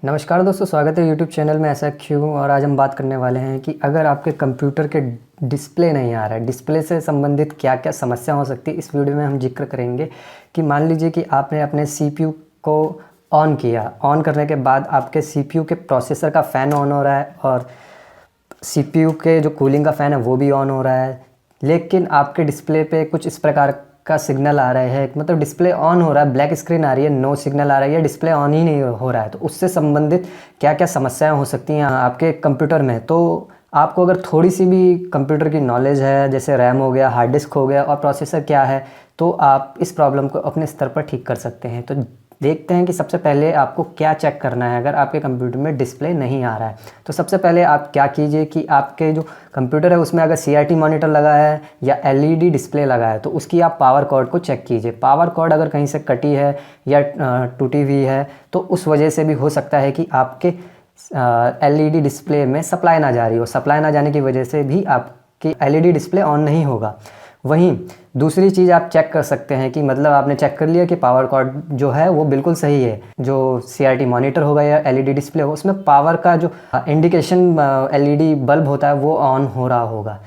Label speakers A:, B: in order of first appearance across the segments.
A: नमस्कार दोस्तों, स्वागत है यूट्यूब चैनल में ऐसा क्यों। और आज हम बात करने वाले हैं कि अगर आपके कंप्यूटर के डिस्प्ले नहीं आ रहा है, डिस्प्ले से संबंधित क्या क्या समस्या हो सकती है। इस वीडियो में हम जिक्र करेंगे कि मान लीजिए कि आपने अपने सीपीयू को ऑन किया, ऑन करने के बाद आपके सीपीयू के प्रोसेसर का फ़ैन ऑन हो रहा है और सीपीयू के जो कूलिंग का फ़ैन है वो भी ऑन हो रहा है, लेकिन आपके डिस्प्ले पे कुछ इस प्रकार का सिग्नल आ रहा है। मतलब डिस्प्ले ऑन हो रहा है, ब्लैक स्क्रीन आ रही है, नो सिग्नल आ रहा है, या डिस्प्ले ऑन ही नहीं हो रहा है। तो उससे संबंधित क्या क्या समस्याएं हो सकती हैं आपके कंप्यूटर में। तो आपको अगर थोड़ी सी भी कंप्यूटर की नॉलेज है, जैसे रैम हो गया, हार्ड डिस्क हो गया और प्रोसेसर क्या है, तो आप इस प्रॉब्लम को अपने स्तर पर ठीक कर सकते हैं। तो देखते हैं कि सबसे पहले आपको क्या चेक करना है अगर आपके कंप्यूटर में डिस्प्ले नहीं आ रहा है। तो सबसे पहले आप क्या कीजिए कि आपके जो कंप्यूटर है उसमें अगर CRT मॉनिटर लगा है या LED डिस्प्ले लगा है तो उसकी आप पावर कॉर्ड को चेक कीजिए। पावर कॉर्ड अगर कहीं से कटी है या टूटी हुई है तो उस वजह से भी हो सकता है कि आपके LED डिस्प्ले में सप्लाई ना जा रही हो। सप्लाई ना जाने की वजह से भी आपकी LED डिस्प्ले ऑन नहीं होगा। वहीं दूसरी चीज़ आप चेक कर सकते हैं कि मतलब आपने चेक कर लिया कि पावर कॉर्ड जो है वो बिल्कुल सही है। जो CRT मॉनिटर होगा या LED डिस्प्ले हो उसमें पावर का जो इंडिकेशन LED बल्ब होता है वो ऑन हो रहा होगा।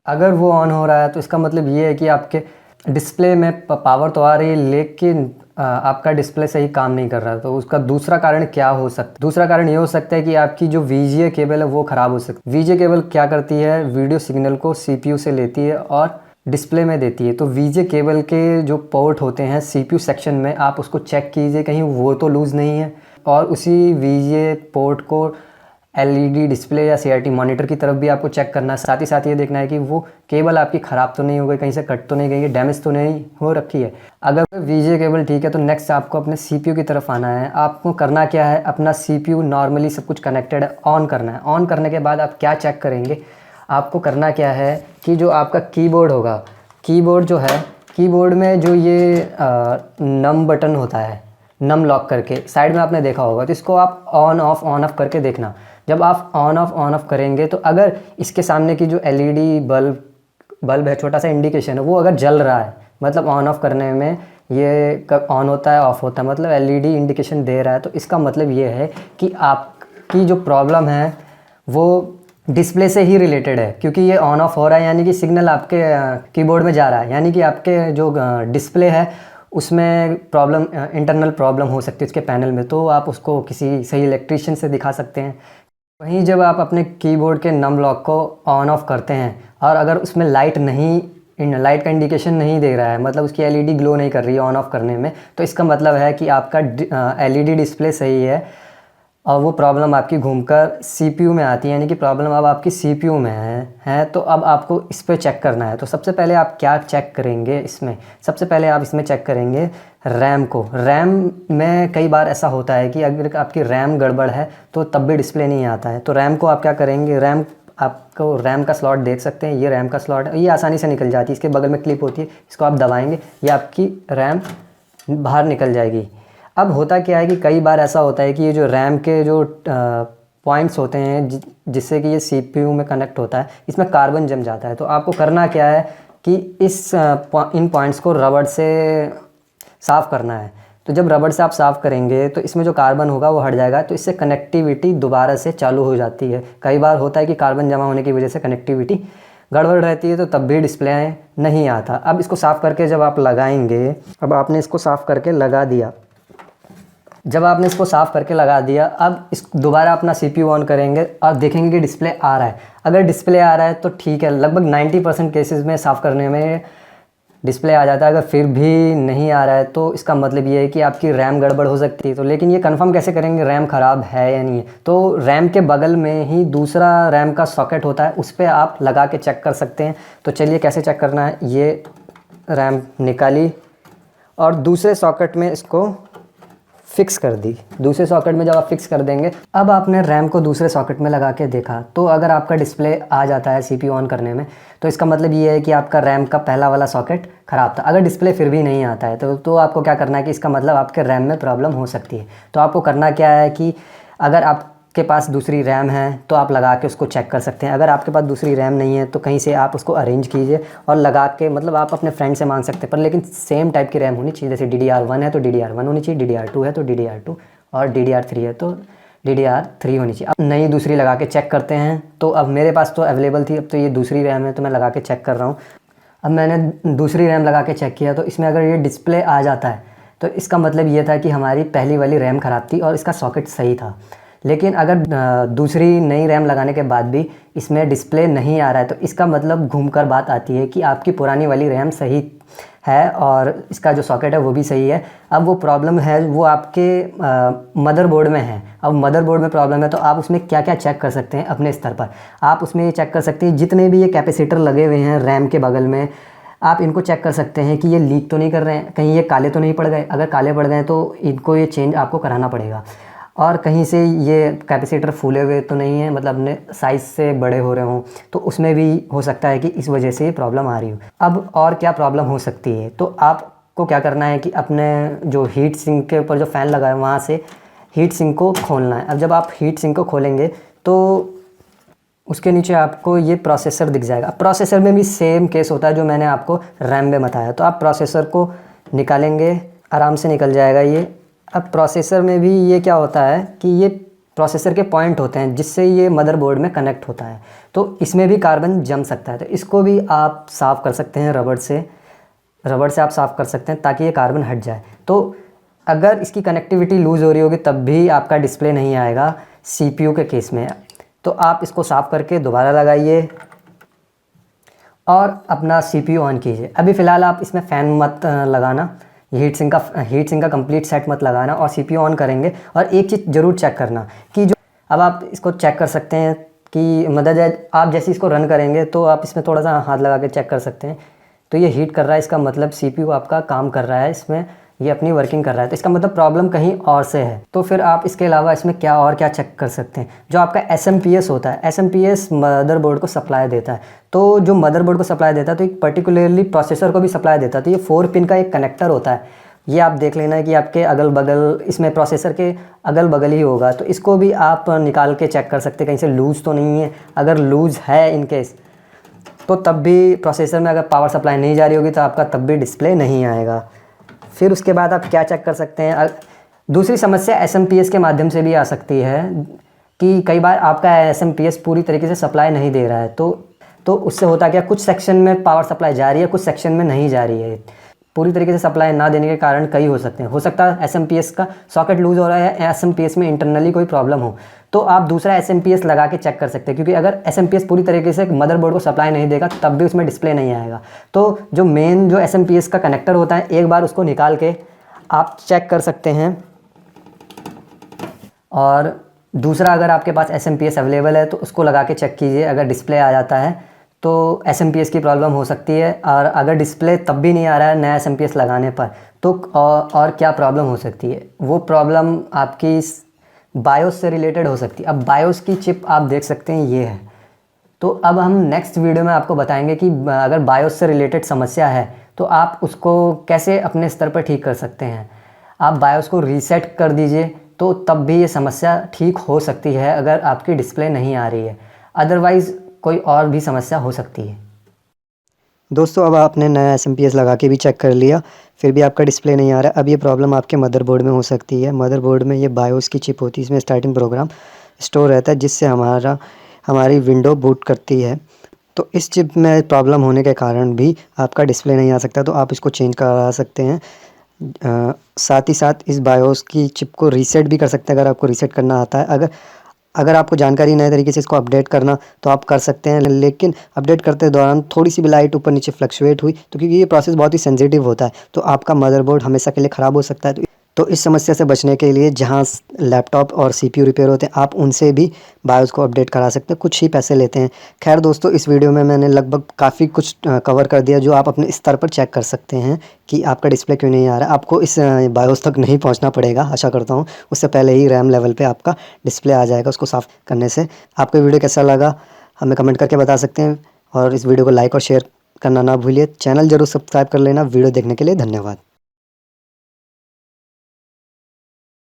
A: अगर वो ऑन हो रहा है तो इसका मतलब ये है कि आपके डिस्प्ले में पावर तो आ रही है, लेकिन आपका डिस्प्ले सही काम नहीं कर रहा। तो उसका दूसरा कारण क्या हो सकता है? दूसरा कारण ये हो सकता है कि आपकी जो VGA केबल है वो ख़राब हो सकती है। VGA केबल क्या करती है, वीडियो सिग्नल को CPU से लेती है और डिस्प्ले में देती है। तो VGA केबल के जो पोर्ट होते हैं CPU सेक्शन में, आप उसको चेक कीजिए कहीं वो तो लूज़ नहीं है। और उसी VGA पोर्ट को LED डिस्प्ले या CRT मॉनिटर की तरफ भी आपको चेक करना है। साथ ही साथ ये देखना है कि वो केबल आपकी ख़राब तो नहीं हो गई, कहीं से कट तो नहीं गई है, डैमेज तो नहीं हो रखी है। अगर VGA केबल ठीक है तो नेक्स्ट आपको अपने CPU की तरफ आना है। आपको करना क्या है, अपना CPU नॉर्मली सब कुछ कनेक्टेड है, ऑन करना है। ऑन करने के बाद आप क्या चेक करेंगे, आपको करना क्या है कि जो आपका कीबोर्ड होगा, कीबोर्ड जो है, कीबोर्ड में जो ये नम बटन होता है, नम लॉक करके साइड में आपने देखा होगा, तो इसको आप ऑन ऑफ करके देखना। जब आप ऑन ऑफ करेंगे तो अगर इसके सामने की जो LED बल्ब है, छोटा सा इंडिकेशन है, वो अगर जल रहा है, मतलब ऑन ऑफ करने में ये कब ऑन होता है ऑफ होता है, मतलब LED इंडिकेशन दे रहा है, तो इसका मतलब ये है कि आपकी जो प्रॉब्लम है वो डिस्प्ले से ही रिलेटेड है। क्योंकि ये ऑन ऑफ हो रहा है यानी कि सिग्नल आपके कीबोर्ड में जा रहा है, यानी कि आपके जो डिस्प्ले है उसमें प्रॉब्लम, इंटरनल प्रॉब्लम हो सकती है उसके पैनल में। तो आप उसको किसी सही इलेक्ट्रीशियन से दिखा सकते हैं। वहीं जब आप अपने कीबोर्ड के नम लॉक को ऑन ऑफ करते हैं और अगर उसमें लाइट का इंडिकेशन नहीं दे रहा है, मतलब उसकी LED ग्लो नहीं कर रही है ऑन ऑफ करने में, तो इसका मतलब है कि आपका LED डिस्प्ले सही है और वो प्रॉब्लम आपकी घूमकर CPU में आती है, यानी कि प्रॉब्लम अब आपकी CPU में है। तो अब आपको इस पे चेक करना है। तो सबसे पहले आप क्या चेक करेंगे इसमें, सबसे पहले आप इसमें चेक करेंगे रैम को। रैम में कई बार ऐसा होता है कि अगर आपकी रैम गड़बड़ है तो तब भी डिस्प्ले नहीं आता है। तो रैम को आप क्या करेंगे, आपको रैम का स्लॉट देख सकते हैं, ये रैम का स्लॉट है, ये आसानी से निकल जाती है, इसके बगल में क्लिप होती है, इसको आप दबाएंगे, ये आपकी रैम बाहर निकल जाएगी। अब होता क्या है कि कई बार ऐसा होता है कि ये जो रैम के जो पॉइंट्स होते हैं जिससे कि ये CPU में कनेक्ट होता है, इसमें कार्बन जम जाता है। तो आपको करना क्या है कि इन पॉइंट्स को रबड़ से साफ़ करना है। तो जब रबड़ से आप साफ़ करेंगे तो इसमें जो कार्बन होगा वो हट जाएगा, तो इससे कनेक्टिविटी दोबारा से चालू हो जाती है। कई बार होता है कि कार्बन जमा होने की वजह से कनेक्टिविटी गड़बड़ रहती है, तो तब भी डिस्प्ले नहीं आता। अब इसको साफ़ करके जब आप लगाएंगे, अब आपने इसको साफ़ करके लगा दिया, जब आपने इसको साफ़ करके लगा दिया, अब इस दोबारा अपना CPU ऑन करेंगे और देखेंगे कि डिस्प्ले आ रहा है। अगर डिस्प्ले आ रहा है तो ठीक है, लगभग 90% केसेस में साफ़ करने में डिस्प्ले आ जाता है। अगर फिर भी नहीं आ रहा है तो इसका मतलब ये है कि आपकी रैम गड़बड़ हो सकती है। तो लेकिन ये कंफर्म कैसे करेंगे रैम ख़राब है या नहीं है? तो रैम के बगल में ही दूसरा रैम का सॉकेट होता है, उस पर आप लगा के चेक कर सकते हैं। तो चलिए कैसे चेक करना है, ये रैम निकाली और दूसरे सॉकेट में इसको फिक्स कर दी। दूसरे सॉकेट में जब आप फिक्स कर देंगे, अब आपने रैम को दूसरे सॉकेट में लगा के देखा, तो अगर आपका डिस्प्ले आ जाता है CPU ऑन करने में, तो इसका मतलब ये है कि आपका रैम का पहला वाला सॉकेट ख़राब था। अगर डिस्प्ले फिर भी नहीं आता है तो आपको क्या करना है कि इसका मतलब आपके रैम में प्रॉब्लम हो सकती है। तो आपको करना क्या है कि अगर आपके पास दूसरी रैम है तो आप लगा के उसको चेक कर सकते हैं। अगर आपके पास दूसरी रैम नहीं है तो कहीं से आप उसको अरेंज कीजिए और लगा के, मतलब आप अपने फ्रेंड से मांग सकते हैं, पर लेकिन सेम टाइप की रैम होनी चाहिए। जैसे DDR1 है तो DDR1 होनी चाहिए, DDR2 है तो DDR2 और DDR3 है तो DDR3 होनी चाहिए। अब नई दूसरी लगा के चेक करते हैं। तो अब मेरे पास तो अवेलेबल थी, अब तो ये दूसरी रैम है तो मैं लगा के चेक कर रहा हूँ। अब मैंने दूसरी रैम लगा के चेक किया तो इसमें अगर ये डिस्प्ले आ जाता है तो इसका मतलब ये था कि हमारी पहली वाली रैम ख़राब थी और इसका सॉकेट सही था। लेकिन अगर दूसरी नई रैम लगाने के बाद भी इसमें डिस्प्ले नहीं आ रहा है तो इसका मतलब घूमकर बात आती है कि आपकी पुरानी वाली रैम सही है और इसका जो सॉकेट है वो भी सही है। अब वो प्रॉब्लम है वो आपके मदरबोर्ड में है। अब मदरबोर्ड में प्रॉब्लम है तो आप उसमें क्या क्या चेक कर सकते हैं अपने स्तर पर। आप उसमें ये चेक कर सकते हैं जितने भी ये कैपेसिटर लगे हुए हैं रैम के बगल में, आप इनको चेक कर सकते हैं कि ये लीक तो नहीं कर रहे हैं, कहीं ये काले तो नहीं पड़ गए। अगर काले पड़ गए तो इनको ये चेंज आपको कराना पड़ेगा। और कहीं से ये कैपेसिटर फूले हुए तो नहीं है, मतलब अपने साइज़ से बड़े हो रहे हों, तो उसमें भी हो सकता है कि इस वजह से ये प्रॉब्लम आ रही हो। अब और क्या प्रॉब्लम हो सकती है, तो आपको क्या करना है कि अपने जो हीट सिंक के ऊपर जो फ़ैन लगा है वहाँ से हीट सिंक को खोलना है। अब जब आप हीट सिंक को खोलेंगे तो उसके नीचे आपको ये प्रोसेसर दिख जाएगा। प्रोसेसर में भी सेम केस होता है जो मैंने आपको रैम में बताया। तो आप प्रोसेसर को निकालेंगे, आराम से निकल जाएगा ये। अब प्रोसेसर में भी ये क्या होता है कि ये प्रोसेसर के पॉइंट होते हैं जिससे ये मदरबोर्ड में कनेक्ट होता है, तो इसमें भी कार्बन जम सकता है। तो इसको भी आप साफ़ कर सकते हैं रबड़ से आप साफ़ कर सकते हैं ताकि ये कार्बन हट जाए। तो अगर इसकी कनेक्टिविटी लूज़ हो रही होगी तब भी आपका डिस्प्ले नहीं आएगा CPU के केस में। तो आप इसको साफ़ करके दोबारा लगाइए और अपना CPU ऑन कीजिए। अभी फ़िलहाल आप इसमें फ़ैन मत लगाना, हीट सिंक का कंप्लीट सेट मत लगाना और CPU ऑन करेंगे। और एक चीज़ ज़रूर चेक करना कि जो अब आप इसको चेक कर सकते हैं कि मतलब आप जैसे इसको रन करेंगे तो आप इसमें थोड़ा सा हाथ लगा के चेक कर सकते हैं। तो ये हीट कर रहा है, इसका मतलब CPU आपका काम कर रहा है, इसमें ये अपनी वर्किंग कर रहा है, तो इसका मतलब प्रॉब्लम कहीं और से है। तो फिर आप इसके अलावा इसमें क्या और क्या चेक कर सकते हैं। जो आपका SMPS होता है, SMPS मदरबोर्ड को सप्लाई देता है। तो जो मदरबोर्ड को सप्लाई देता है तो एक पर्टिकुलरली प्रोसेसर को भी सप्लाई देता है। तो ये 4 पिन का एक कनेक्टर होता है, ये आप देख लेना है कि आपके अगल बगल, इसमें प्रोसेसर के अगल बगल ही होगा। तो इसको भी आप निकाल के चेक कर सकते हैं कहीं से लूज़ तो नहीं है। अगर लूज़ है इनकेस तो तब भी प्रोसेसर में अगर पावर सप्लाई नहीं जा रही होगी तो आपका तब भी डिस्प्ले नहीं आएगा। फिर उसके बाद आप क्या चेक कर सकते हैं। दूसरी समस्या SMPS के माध्यम से भी आ सकती है कि कई बार आपका SMPS पूरी तरीके से सप्लाई नहीं दे रहा है। तो उससे होता क्या, कुछ सेक्शन में पावर सप्लाई जा रही है, कुछ सेक्शन में नहीं जा रही है। पूरी तरीके से सप्लाई ना देने के कारण कई हो सकते हैं। हो सकता है SMPS का सॉकेट लूज़ हो रहा है, SMPS में इंटरनली कोई प्रॉब्लम हो, तो आप दूसरा SMPS लगा के चेक कर सकते हैं। क्योंकि अगर SMPS पूरी तरीके से मदरबोर्ड को सप्लाई नहीं देगा तब भी उसमें डिस्प्ले नहीं आएगा। तो जो मेन जो SMPS का कनेक्टर होता है, एक बार उसको निकाल के आप चेक कर सकते हैं। और दूसरा, अगर आपके पास SMPS अवेलेबल है तो उसको लगा के चेक कीजिए। अगर डिस्प्ले आ जाता है तो SMPS की प्रॉब्लम हो सकती है। और अगर डिस्प्ले तब भी नहीं आ रहा है नया SMPS लगाने पर तो और क्या प्रॉब्लम हो सकती है, वो प्रॉब्लम आपकी बायोस से रिलेटेड हो सकती है। अब बायोस की चिप आप देख सकते हैं ये है। तो अब हम नेक्स्ट वीडियो में आपको बताएंगे कि अगर बायोस से रिलेटेड समस्या है तो आप उसको कैसे अपने स्तर पर ठीक कर सकते हैं। आप बायोस को रीसेट कर दीजिए तो तब भी ये समस्या ठीक हो सकती है अगर आपकी डिस्प्ले नहीं आ रही है। अदरवाइज़ कोई और भी समस्या हो सकती है। दोस्तों, अब आपने नया SMPS लगा के भी चेक कर लिया, फिर भी आपका डिस्प्ले नहीं आ रहा है। अब ये प्रॉब्लम आपके मदरबोर्ड में हो सकती है। मदरबोर्ड में ये बायोस की चिप होती है, इसमें स्टार्टिंग प्रोग्राम स्टोर रहता है जिससे हमारी विंडो बूट करती है। तो इस चिप में प्रॉब्लम होने के कारण भी आपका डिस्प्ले नहीं आ सकता, तो आप इसको चेंज करा सकते हैं। साथ ही साथ इस बायोस की चिप को रीसेट भी कर सकते हैं अगर आपको रीसेट करना आता है। अगर आपको जानकारी नए तरीके से इसको अपडेट करना तो आप कर सकते हैं। लेकिन अपडेट करते दौरान थोड़ी सी भी लाइट ऊपर नीचे फ्लक्चुएट हुई तो क्योंकि ये प्रोसेस बहुत ही सेंसिटिव होता है तो आपका मदरबोर्ड हमेशा के लिए ख़राब हो सकता है। तो इस समस्या से बचने के लिए जहां लैपटॉप और CPU रिपेयर होते हैं आप उनसे भी बायोस को अपडेट करा सकते हैं, कुछ ही पैसे लेते हैं। खैर दोस्तों, इस वीडियो में मैंने लगभग काफ़ी कुछ कवर कर दिया जो आप अपने स्तर पर चेक कर सकते हैं कि आपका डिस्प्ले क्यों नहीं आ रहा है। आपको इस बायोस तक नहीं पहुंचना पड़ेगा, आशा करता हूं उससे पहले ही रैम लेवल पे आपका डिस्प्ले आ जाएगा उसको साफ़ करने से। आपको वीडियो कैसा लगा हमें कमेंट करके बता सकते हैं और इस वीडियो को लाइक और शेयर करना ना भूलिए। चैनल ज़रूर सब्सक्राइब कर लेना। वीडियो देखने के लिए धन्यवाद।